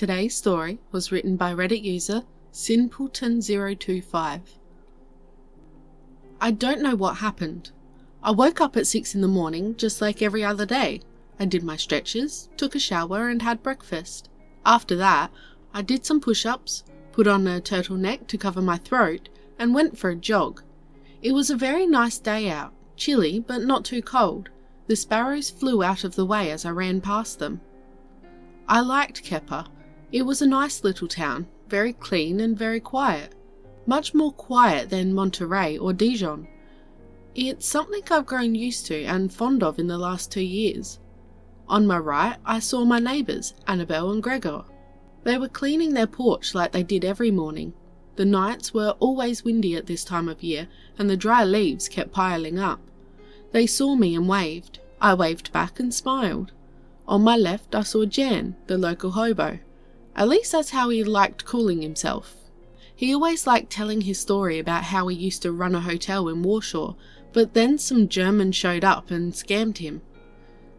Today's story was written by Reddit user Sinpleton025. I don't know what happened. I woke up at 6 in the morning just like every other day. I did my stretches, took a shower and had breakfast. After that, I did some push-ups, put on a turtleneck to cover my throat and went for a jog. It was a very nice day out, chilly but not too cold. The sparrows flew out of the way as I ran past them. I liked Kepa. It was a nice little town, very clean and very quiet. Much more quiet than Monterey or Dijon. It's something I've grown used to and fond of in the last 2 years. On my right, I saw my neighbours, Annabelle and Gregor. They were cleaning their porch like they did every morning. The nights were always windy at this time of year and the dry leaves kept piling up. They saw me and waved. I waved back and smiled. On my left I saw Jan, the local hobo. At least that's how he liked calling himself. He always liked telling his story about how he used to run a hotel in Warsaw, but then some Germans showed up and scammed him.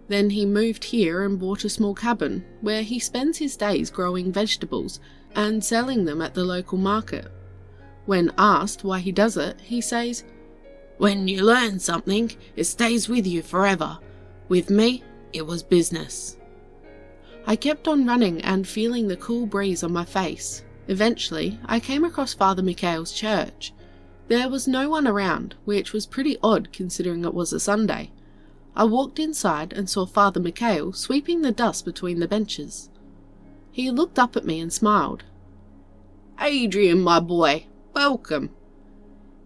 Then he moved here and bought a small cabin, where he spends his days growing vegetables and selling them at the local market. When asked why he does it, he says, "When you learn something, it stays with you forever. With me, it was business." I kept on running and feeling the cool breeze on my face. Eventually, I came across Father Mikhail's church. There was no one around, which was pretty odd considering it was a Sunday. I walked inside and saw Father Mikhail sweeping the dust between the benches. He looked up at me and smiled. "Adrian, my boy, welcome."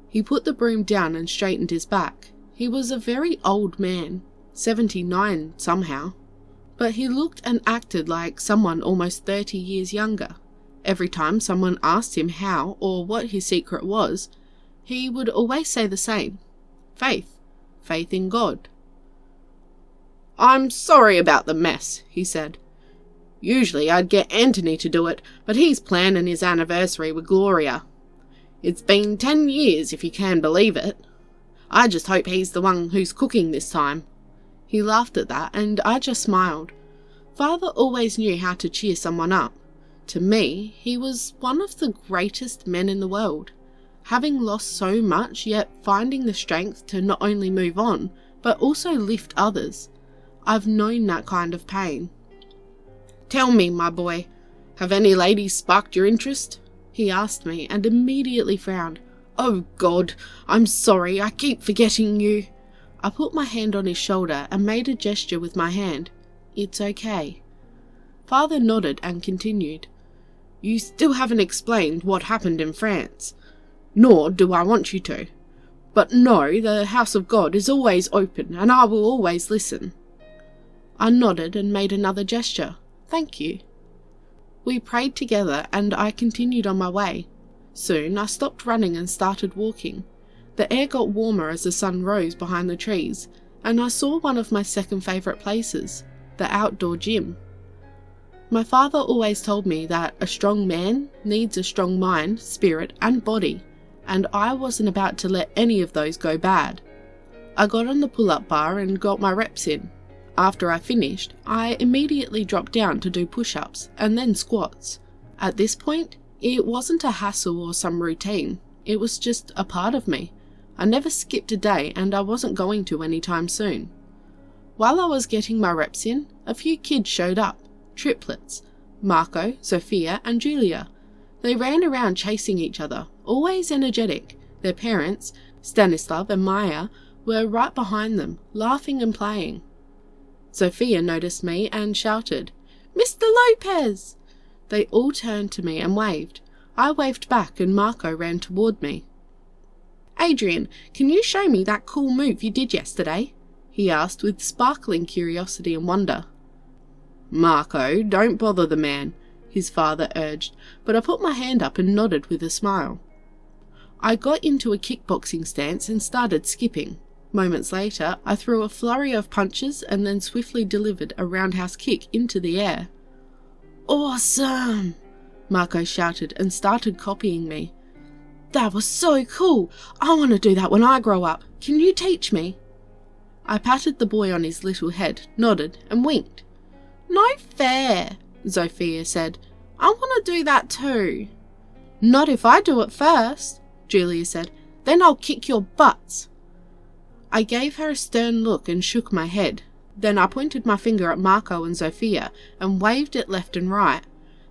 He put the broom down and straightened his back. He was a very old man, 79 somehow, but he looked and acted like someone almost 30 years younger. Every time someone asked him how or what his secret was, he would always say the same: faith in God. "I'm sorry about the mess," he said. "Usually I'd get Anthony to do it, but he's planning his anniversary with Gloria. It's been 10 years, if you can believe it. I just hope he's the one who's cooking this time." He laughed at that, and I just smiled. Father always knew how to cheer someone up. To me, he was one of the greatest men in the world. Having lost so much, yet finding the strength to not only move on, but also lift others. I've known that kind of pain. "Tell me, my boy, have any ladies sparked your interest?" he asked me, and immediately frowned. "Oh God, I'm sorry, I keep forgetting you." I put my hand on his shoulder and made a gesture with my hand. "It's okay." Father nodded and continued. "You still haven't explained what happened in France, nor do I want you to. But no, the house of God is always open and I will always listen." I nodded and made another gesture. "Thank you." We prayed together and I continued on my way. Soon I stopped running and started walking. The air got warmer as the sun rose behind the trees, and I saw one of my second favourite places, the outdoor gym. My father always told me that a strong man needs a strong mind, spirit and body, and I wasn't about to let any of those go bad. I got on the pull-up bar and got my reps in. After I finished, I immediately dropped down to do push-ups and then squats. At this point, it wasn't a hassle or some routine, it was just a part of me. I never skipped a day and I wasn't going to anytime soon. While I was getting my reps in, a few kids showed up, triplets, Marco, Sophia and Julia. They ran around chasing each other, always energetic. Their parents, Stanislav and Maya, were right behind them, laughing and playing. Sophia noticed me and shouted, "Mr. Lopez!" They all turned to me and waved. I waved back and Marco ran toward me. "Adrian, can you show me that cool move you did yesterday?" he asked with sparkling curiosity and wonder. "Marco, don't bother the man," his father urged, but I put my hand up and nodded with a smile. I got into a kickboxing stance and started skipping. Moments later, I threw a flurry of punches and then swiftly delivered a roundhouse kick into the air. "Awesome!" Marco shouted and started copying me. "That was so cool! I want to do that when I grow up. Can you teach me?" I patted the boy on his little head, nodded and winked. "No fair," Sophia said. do that too." "Not if I do it first," Julia said. "Then I'll kick your butts." I gave her a stern look and shook my head. Then I pointed my finger at Marco and Sophia and waved it left and right.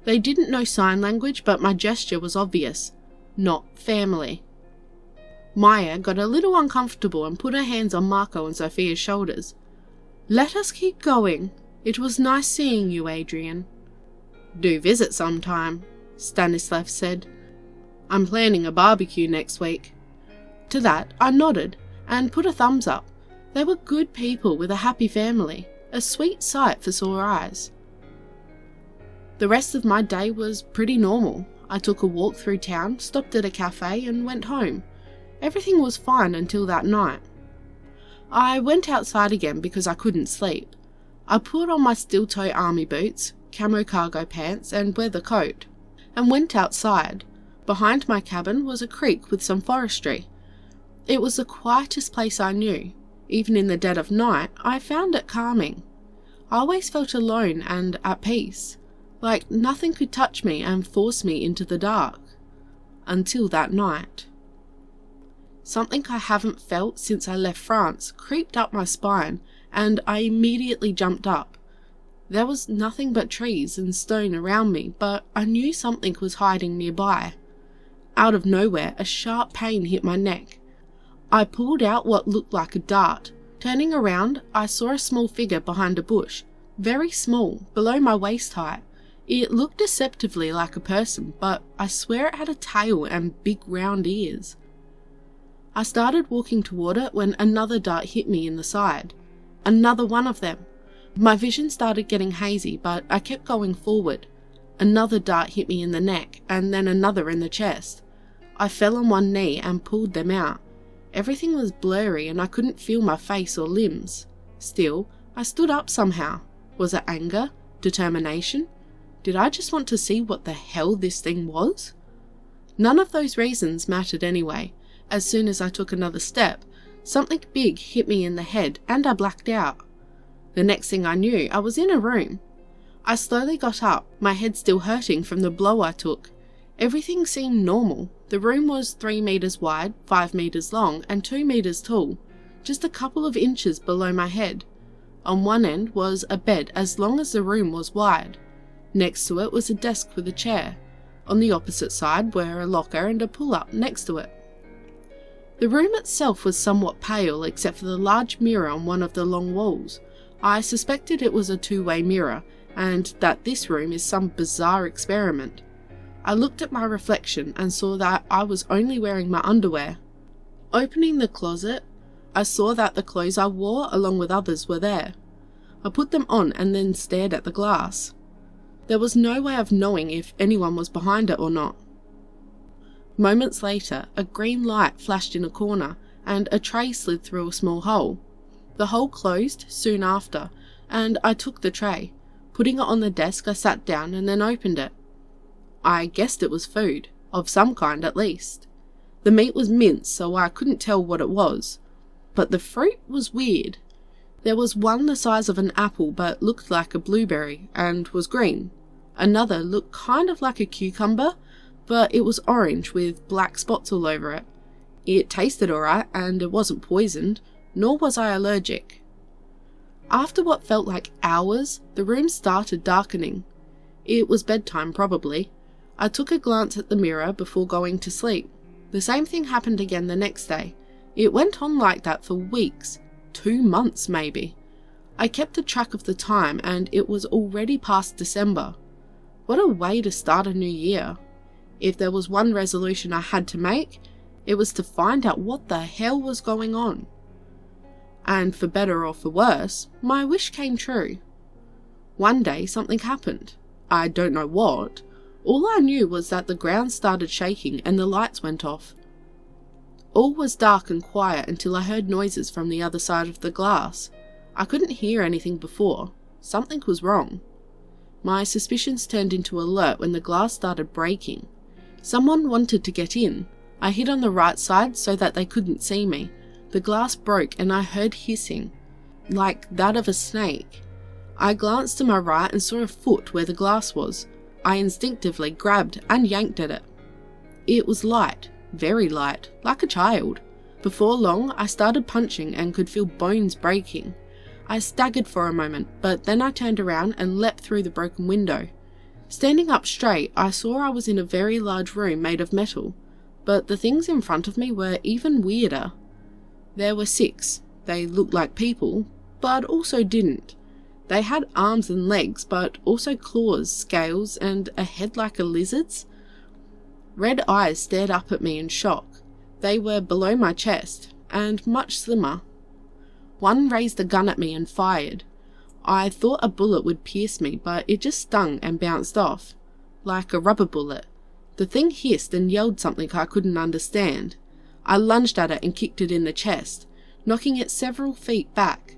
They didn't know sign language, but my gesture was obvious. Not family. Maya got a little uncomfortable and put her hands on Marco and Sophia's shoulders. "Let us keep going. It was nice seeing you, Adrian." "Do visit sometime," Stanislav said. "I'm planning a barbecue next week." To that I nodded and put a thumbs up. They were good people with a happy family, a sweet sight for sore eyes. The rest of my day was pretty normal. I took a walk through town, stopped at a cafe and went home. Everything was fine until that night. I went outside again because I couldn't sleep. I put on my steel-toe army boots, camo cargo pants and weather coat, and went outside. Behind my cabin was a creek with some forestry. It was the quietest place I knew. Even in the dead of night, I found it calming. I always felt alone and at peace, like nothing could touch me and force me into the dark. Until that night. Something I haven't felt since I left France creeped up my spine, and I immediately jumped up. There was nothing but trees and stone around me, but I knew something was hiding nearby. Out of nowhere, a sharp pain hit my neck. I pulled out what looked like a dart. Turning around, I saw a small figure behind a bush, very small, below my waist height. It looked deceptively like a person, but I swear it had a tail and big round ears. I started walking toward it when another dart hit me in the side. Another one of them. My vision started getting hazy, but I kept going forward. Another dart hit me in the neck, and then another in the chest. I fell on one knee and pulled them out. Everything was blurry and I couldn't feel my face or limbs. Still, I stood up somehow. Was it anger? Determination? Did I just want to see what the hell this thing was? None of those reasons mattered anyway. As soon as I took another step, something big hit me in the head and I blacked out. The next thing I knew, I was in a room. I slowly got up, my head still hurting from the blow I took. Everything seemed normal. The room was 3 meters wide, 5 meters long, and 2 meters tall, just a couple of inches below my head. On one end was a bed as long as the room was wide. Next to it was a desk with a chair. On the opposite side were a locker and a pull-up next to it. The room itself was somewhat pale except for the large mirror on one of the long walls. I suspected it was a two-way mirror, and that this room is some bizarre experiment. I looked at my reflection and saw that I was only wearing my underwear. Opening the closet, I saw that the clothes I wore along with others were there. I put them on and then stared at the glass. There was no way of knowing if anyone was behind it or not. Moments later, a green light flashed in a corner and a tray slid through a small hole. The hole closed soon after, and I took the tray. Putting it on the desk, I sat down and then opened it. I guessed it was food, of some kind at least. The meat was minced, so I couldn't tell what it was. But the fruit was weird. There was one the size of an apple but looked like a blueberry and was green. Another looked kind of like a cucumber, but it was orange with black spots all over it. It tasted alright and it wasn't poisoned, nor was I allergic. After what felt like hours, the room started darkening. It was bedtime probably. I took a glance at the mirror before going to sleep. The same thing happened again the next day. It went on like that for weeks, 2 months maybe. I kept a track of the time and it was already past December. What a way to start a new year. If there was one resolution I had to make, it was to find out what the hell was going on. And for better or for worse, my wish came true. One day something happened. I don't know what. All I knew was that the ground started shaking and the lights went off. All was dark and quiet until I heard noises from the other side of the glass. I couldn't hear anything before. Something was wrong. My suspicions turned into alert when the glass started breaking. Someone wanted to get in. I hid on the right side so that they couldn't see me. The glass broke and I heard hissing, like that of a snake. I glanced to my right and saw a foot where the glass was. I instinctively grabbed and yanked at it. It was light, very light, like a child. Before long, I started punching and could feel bones breaking. I staggered for a moment, but then I turned around and leapt through the broken window. Standing up straight, I saw I was in a very large room made of metal, but the things in front of me were even weirder. There were 6. They looked like people, but also didn't. They had arms and legs, but also claws, scales, and a head like a lizard's. Red eyes stared up at me in shock. They were below my chest, and much slimmer. One raised a gun at me and fired. I thought a bullet would pierce me, but it just stung and bounced off, like a rubber bullet. The thing hissed and yelled something I couldn't understand. I lunged at it and kicked it in the chest, knocking it several feet back.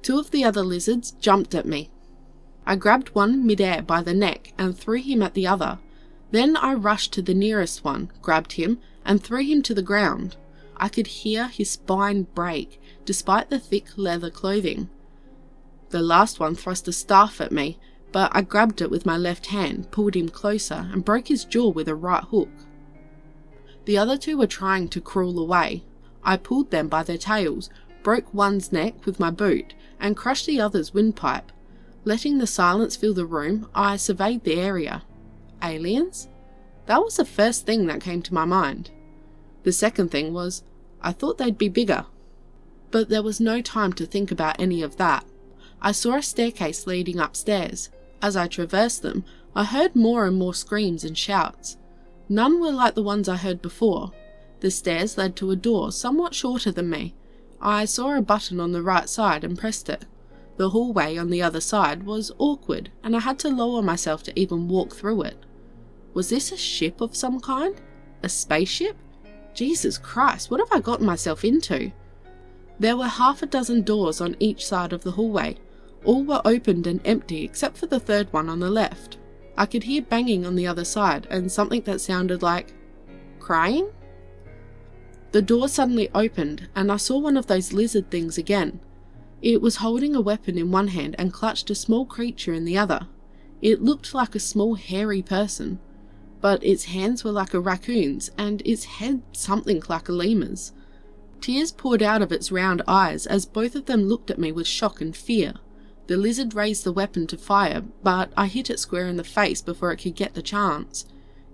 2 of the other lizards jumped at me. I grabbed one mid-air by the neck and threw him at the other. Then I rushed to the nearest one, grabbed him, and threw him to the ground. I could hear his spine break, despite the thick leather clothing. The last one thrust a staff at me, but I grabbed it with my left hand, pulled him closer, and broke his jaw with a right hook. The other 2 were trying to crawl away. I pulled them by their tails, broke one's neck with my boot, and crushed the other's windpipe. Letting the silence fill the room, I surveyed the area. Aliens? That was the first thing that came to my mind. The second thing was, I thought they'd be bigger. But there was no time to think about any of that. I saw a staircase leading upstairs. As I traversed them, I heard more and more screams and shouts. None were like the ones I heard before. The stairs led to a door somewhat shorter than me. I saw a button on the right side and pressed it. The hallway on the other side was awkward, and I had to lower myself to even walk through it. Was this a ship of some kind? A spaceship? Jesus Christ, what have I gotten myself into? There were 6 doors on each side of the hallway. All were opened and empty except for the 3rd one on the left. I could hear banging on the other side and something that sounded like crying. The door suddenly opened and I saw one of those lizard things again. It was holding a weapon in one hand and clutched a small creature in the other. It looked like a small hairy person, but its hands were like a raccoon's and its head something like a lemur's. Tears poured out of its round eyes as both of them looked at me with shock and fear. The lizard raised the weapon to fire, but I hit it square in the face before it could get the chance.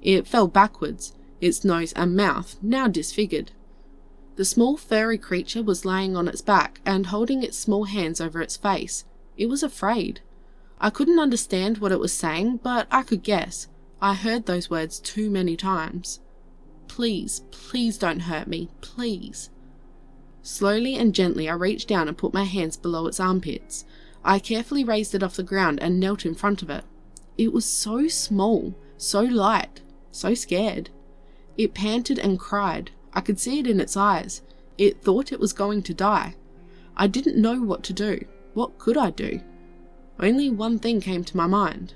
It fell backwards, its nose and mouth now disfigured. The small furry creature was laying on its back and holding its small hands over its face. It was afraid. I couldn't understand what it was saying, but I could guess. I heard those words too many times. Please, please don't hurt me, please. Slowly and gently I reached down and put my hands below its armpits. I carefully raised it off the ground and knelt in front of it. It was so small, so light, so scared. It panted and cried. I could see it in its eyes. It thought it was going to die. I didn't know what to do. What could I do? Only one thing came to my mind.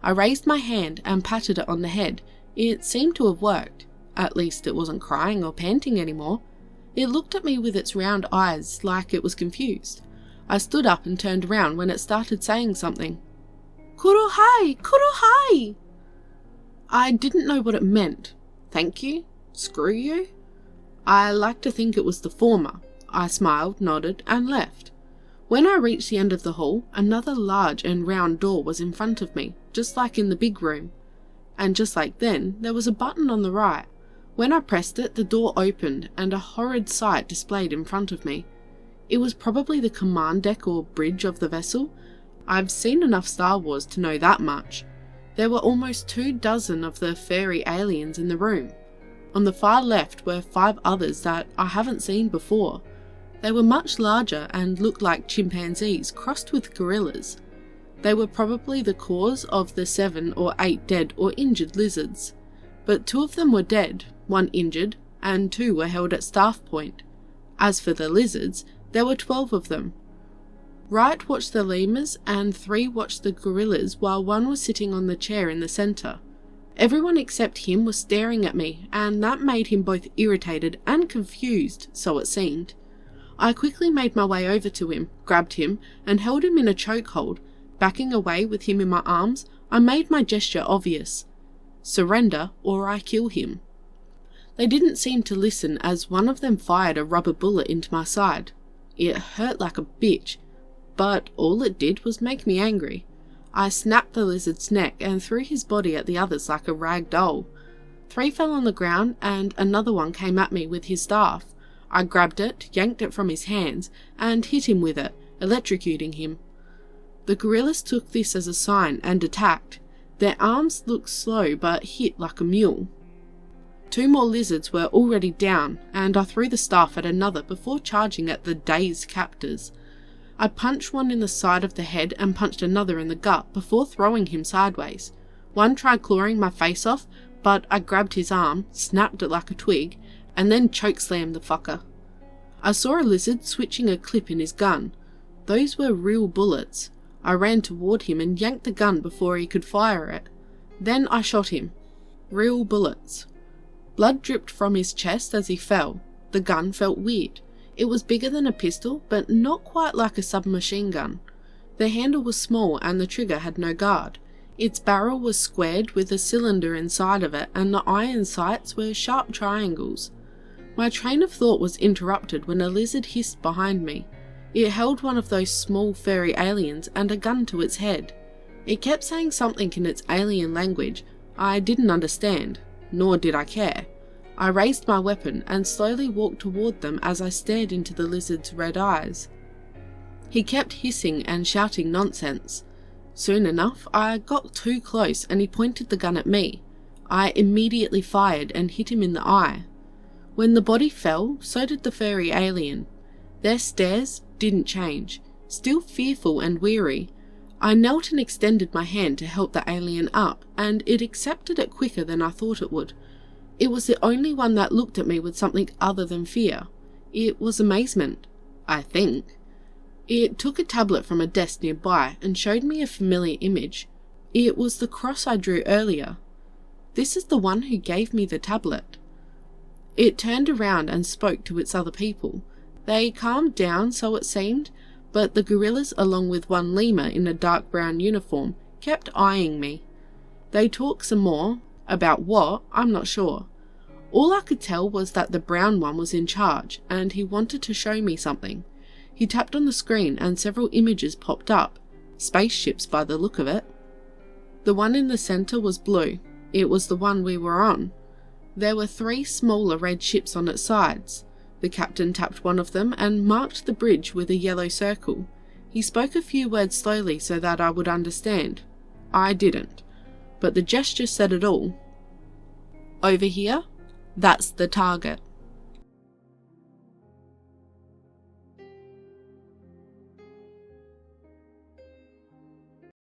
I raised my hand and patted it on the head. It seemed to have worked. At least it wasn't crying or panting anymore. It looked at me with its round eyes like it was confused. I stood up and turned around when it started saying something. Kuruhai! Kuruhai! I didn't know what it meant. Thank you? Screw you? I like to think it was the former. I smiled, nodded, and left. When I reached the end of the hall, another large and round door was in front of me, just like in the big room. And just like then, there was a button on the right. When I pressed it, the door opened, and a horrid sight displayed in front of me. It was probably the command deck or bridge of the vessel. I've seen enough Star Wars to know that much. There were almost 24 of the furry aliens in the room. On the far left were 5 others that I haven't seen before. They were much larger and looked like chimpanzees crossed with gorillas. They were probably the cause of the 7 or 8 dead or injured lizards. But 2 of them were dead, 1 injured, and 2 were held at staff point. As for the lizards, there were 12 of them. Wright watched the lemurs and 3 watched the gorillas while 1 was sitting on the chair in the centre. Everyone except him was staring at me, and that made him both irritated and confused, so it seemed. I quickly made my way over to him, grabbed him, and held him in a chokehold. Backing away with him in my arms, I made my gesture obvious. Surrender or I kill him. They didn't seem to listen as one of them fired a rubber bullet into my side. It hurt like a bitch, but all it did was make me angry. I snapped the lizard's neck and threw his body at the others like a rag doll. 3 fell on the ground and another one came at me with his staff. I grabbed it, yanked it from his hands, and hit him with it, electrocuting him. The gorillas took this as a sign and attacked. Their arms looked slow but hit like a mule. 2 more lizards were already down, and I threw the staff at another before charging at the dazed captors. I punched one in the side of the head and punched another in the gut before throwing him sideways. One tried clawing my face off, but I grabbed his arm, snapped it like a twig, and then chokeslammed the fucker. I saw a lizard switching a clip in his gun. Those were real bullets. I ran toward him and yanked the gun before he could fire it. Then I shot him. Real bullets. Blood dripped from his chest as he fell. The gun felt weird. It was bigger than a pistol, but not quite like a submachine gun. The handle was small and the trigger had no guard. Its barrel was squared with a cylinder inside of it, and the iron sights were sharp triangles. My train of thought was interrupted when a lizard hissed behind me. It held one of those small furry aliens and a gun to its head. It kept saying something in its alien language I didn't understand, nor did I care. I raised my weapon and slowly walked toward them as I stared into the lizard's red eyes. He kept hissing and shouting nonsense. Soon enough, I got too close and he pointed the gun at me. I immediately fired and hit him in the eye. When the body fell, so did the furry alien. Their stares didn't change, still fearful and weary. I knelt and extended my hand to help the alien up, and it accepted it quicker than I thought it would. It was the only one that looked at me with something other than fear. It was amazement, I think. It took a tablet from a desk nearby and showed me a familiar image. It was the cross I drew earlier. This is the one who gave me the tablet. It turned around and spoke to its other people. They calmed down, so it seemed, but the gorillas, along with one lemur in a dark brown uniform, kept eyeing me. They talked some more. About what, I'm not sure. All I could tell was that the brown one was in charge, and he wanted to show me something. He tapped on the screen and several images popped up. Spaceships by the look of it. The one in the centre was blue. It was the one we were on. There were 3 smaller red ships on its sides. The captain tapped one of them and marked the bridge with a yellow circle. He spoke a few words slowly so that I would understand. I didn't, but the gesture said it all. Over here, that's the target.